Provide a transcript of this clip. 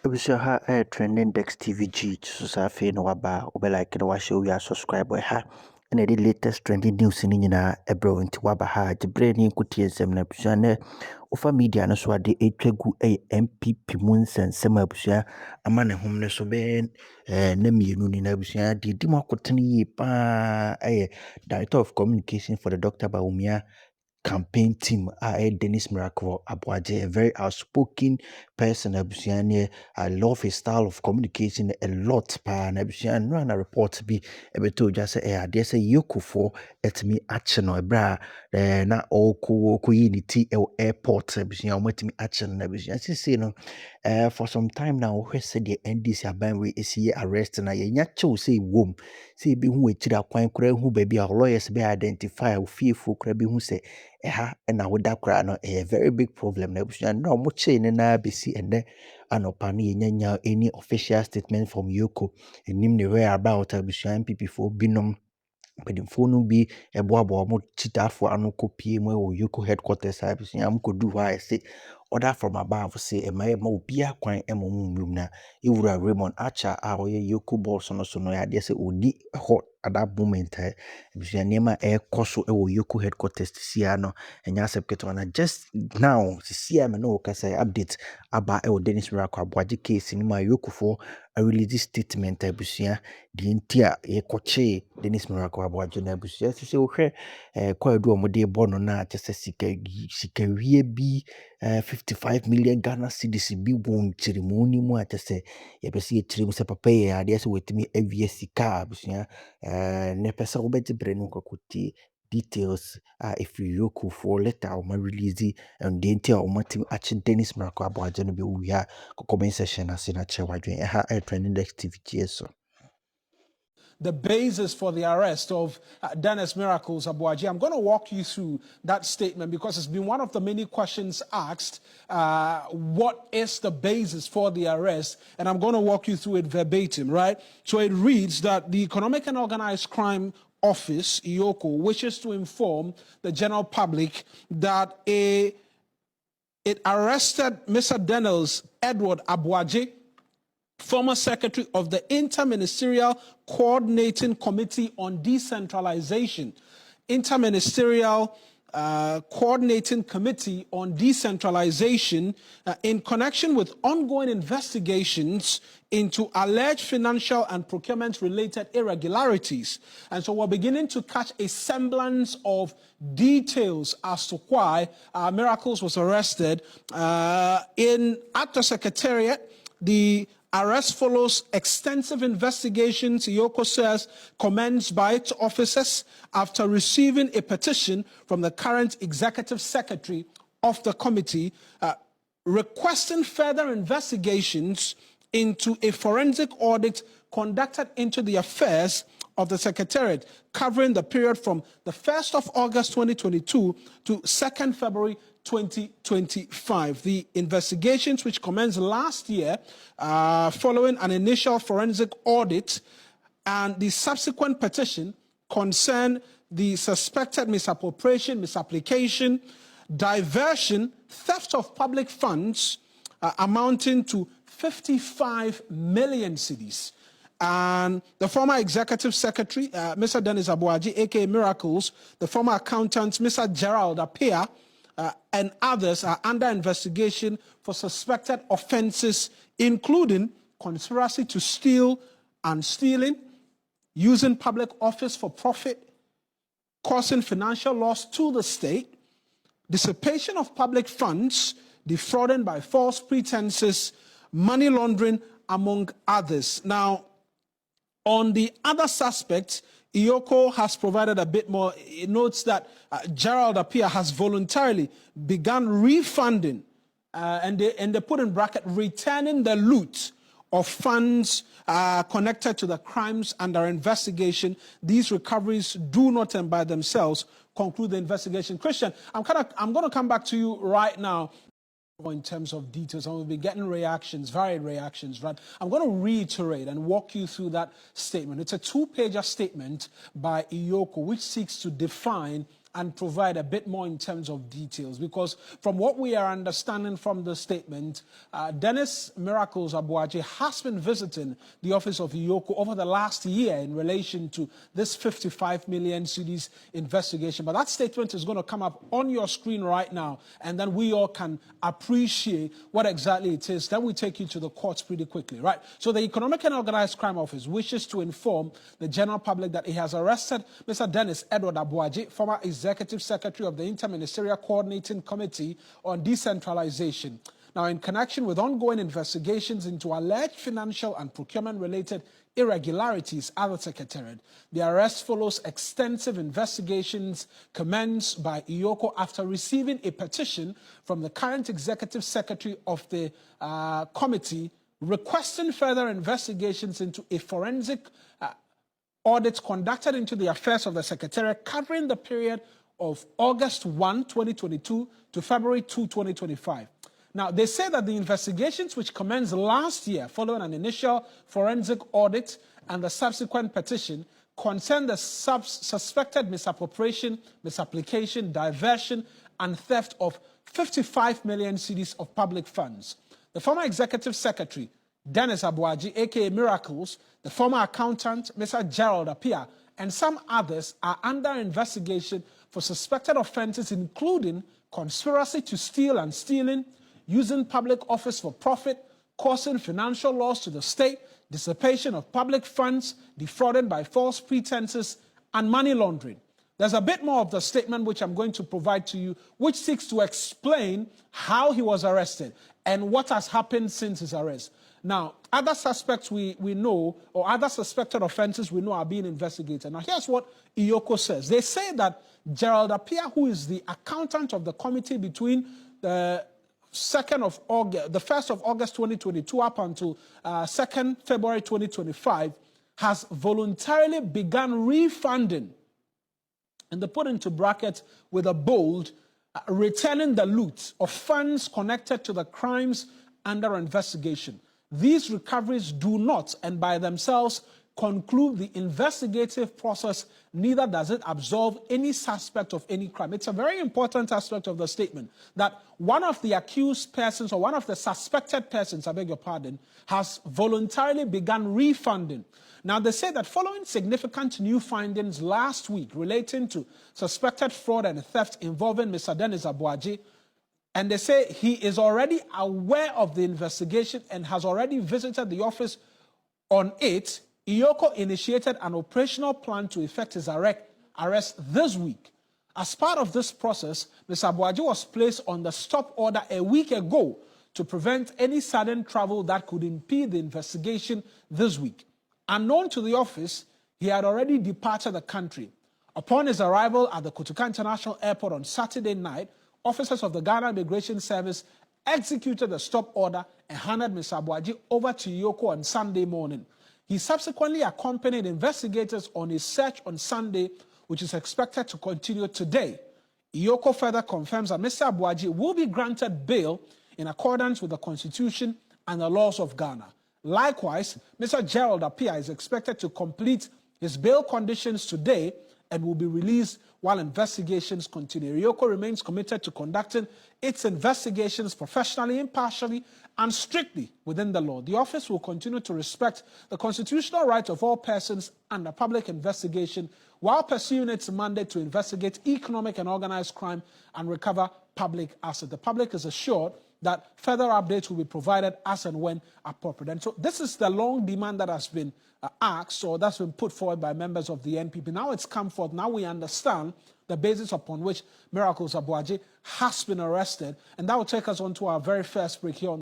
Ebusua ha trending Dex TVG so sa fe no waba like no wa show ya subscribe ha na the latest trending news ni nyina ebro nti waba ha gibre ni nkutie nsem na ebusua na ofa media no so ade etwagu MPP mu nsensem abusua ama ne hom ne so be na mienu ni na abusua de di makotene yi pa Director of Communication for the Dr. Baumia campaign team Denis Aboagye, a very outspoken person. I love his style of communication a lot. Pa na run a report be ebe to just say I say EOCO for at me action no bra na oku unity airport abusian me action na abusian say no for some time now we said the NDC aban we is here arrest na ye nya chew say wom say be hu akira kwan kura hu baby our lawyers be identify fearful kura be hu say ha na woda kura no a very big problem na abusian no mo che ne na besi ene anopa ne nya any official statement from EOCO enim ne where about abusian MPP for binom pedimfo no bi eboabo mo chitafo ano kopie mu wo EOCO headquarters abusian am kodu hɔ a say order from above say ema obi akwan emom na iwura Raymond Acha a oye EOCO boss no so no ya de say odi hot at that moment abusian nema koso wo EOCO headquarters sia no enya sepketo na just now sia me no ka say update aba Denis Aboagye case ni ma EOCO for a release statement abusian di ntia ekoche Denis Aboagye na abusian se wohwe kwadu omode bono na chese sika wie bi 55 million Ghana cedis bi won ceremony mu atese ye pese ye tirem se papa ye ade se wetimi awie sika abusia ne pese wo beti bre no kokuti details if you go for letter or release and the entire omatim achi Denis Aboagye no be we ha comment section asina che wadwen ha trending activity so the basis for the arrest of Denis Aboagye. I'm going to walk you through that statement because it's been one of the many questions asked. What is the basis for the arrest? And I'm going to walk you through it verbatim, right? So it reads that the Economic and Organized Crime Office, EOCO, wishes to inform the general public that it arrested Mr. Denis Edward Aboagye, former secretary of the Interministerial Coordinating Committee on Decentralization. Interministerial Coordinating Committee on Decentralization in connection with ongoing investigations into alleged financial and procurement-related irregularities. And so we're beginning to catch a semblance of details as to why Miracles was arrested. At the Secretariat, the arrest follows extensive investigations, EOCO says, commenced by its officers after receiving a petition from the current executive secretary of the committee requesting further investigations into a forensic audit conducted into the affairs of the Secretariat, covering the period from the 1st of August 2022 to 2nd February 2025. The investigations, which commenced last year following an initial forensic audit and the subsequent petition, concern the suspected misappropriation, misapplication, diversion, theft of public funds amounting to 55 million cedis. And the former executive secretary, Mr. Denis Aboagye, aka Miracles, the former accountant, Mr. Gerald Appiah, and others are under investigation for suspected offenses, including conspiracy to steal and stealing, using public office for profit, causing financial loss to the state, dissipation of public funds, defrauding by false pretenses, money laundering, among others. Now, on the other suspects, EOCO has provided a bit more. It notes that Gerald Appiah has voluntarily begun refunding, and they put in bracket, returning the loot of funds connected to the crimes under investigation. These recoveries do not and by themselves conclude the investigation. Christian, I'm going to come back to you right now in terms of details. I'm going to be getting reactions, varied reactions, right? I'm going to reiterate and walk you through that statement. It's a two-pager statement by EOCO which seeks to define and provide a bit more in terms of details, because from what we are understanding from the statement, Denis Aboagye has been visiting the office of EOCO over the last year in relation to this 55 million cedis investigation. But that statement is going to come up on your screen right now, and then we all can appreciate what exactly it is. Then we take you to the courts pretty quickly, right? So the Economic and Organized Crime Office wishes to inform the general public that it has arrested Mr. Denis Aboagye, former Executive Secretary of the Inter-Ministerial Coordinating Committee on Decentralization. Now, in connection with ongoing investigations into alleged financial and procurement-related irregularities at the Secretariat, the arrest follows extensive investigations commenced by EOCO after receiving a petition from the current Executive Secretary of the committee requesting further investigations into a forensic audit conducted into the affairs of the Secretariat covering the period of August 1, 2022 to February 2, 2025. Now, they say that the investigations which commenced last year following an initial forensic audit and the subsequent petition concern the suspected misappropriation, misapplication, diversion, and theft of 55 million cedis of public funds. The former Executive Secretary, Denis Aboagye, aka Miracles, the former accountant, Mr. Gerald Appiah, and some others are under investigation for suspected offences including conspiracy to steal and stealing, using public office for profit, causing financial loss to the state, dissipation of public funds, defrauding by false pretenses, and money laundering. There's a bit more of the statement which I'm going to provide to you, which seeks to explain how he was arrested and what has happened since his arrest. Now, other suspects we know, or other suspected offences we know are being investigated. Now, here's what EOCO says. They say that Gerald Appiah, who is the accountant of the committee between the 1st of August 2022 up until 2nd February 2025, has voluntarily begun refunding, and they put into brackets with a bold, returning the loot of funds connected to the crimes under investigation. These recoveries do not, and by themselves, conclude the investigative process, neither does it absolve any suspect of any crime. It's a very important aspect of the statement that one of the accused persons, or one of the suspected persons, I beg your pardon, has voluntarily begun refunding. Now, they say that following significant new findings last week relating to suspected fraud and theft involving Mr. Denis Aboagye, and they say he is already aware of the investigation and has already visited the office on it, EOCO initiated an operational plan to effect his arrest this week. As part of this process, Mr. Aboagye was placed on the stop order a week ago to prevent any sudden travel that could impede the investigation this week. Unknown to the office, he had already departed the country. Upon his arrival at the Kotoka International Airport on Saturday night, officers of the Ghana Immigration Service executed the stop order and handed Mr. Aboagye over to EOCO on Sunday morning. He subsequently accompanied investigators on his search on Sunday, which is expected to continue today. EOCO further confirms that Mr. Aboagye will be granted bail in accordance with the Constitution and the laws of Ghana. Likewise, Mr. Gerald Appiah is expected to complete his bail conditions today and will be released while investigations continue. EOCO remains committed to conducting its investigations professionally, impartially, and strictly within the law. The office will continue to respect the constitutional right of all persons under public investigation while pursuing its mandate to investigate economic and organized crime and recover public assets. The public is assured that further updates will be provided as and when appropriate. And so this is the long demand that has been asked, or that's been put forward by members of the NPP. Now it's come forth. Now we understand the basis upon which Miracles Aboagye has been arrested. And that will take us on to our very first break here on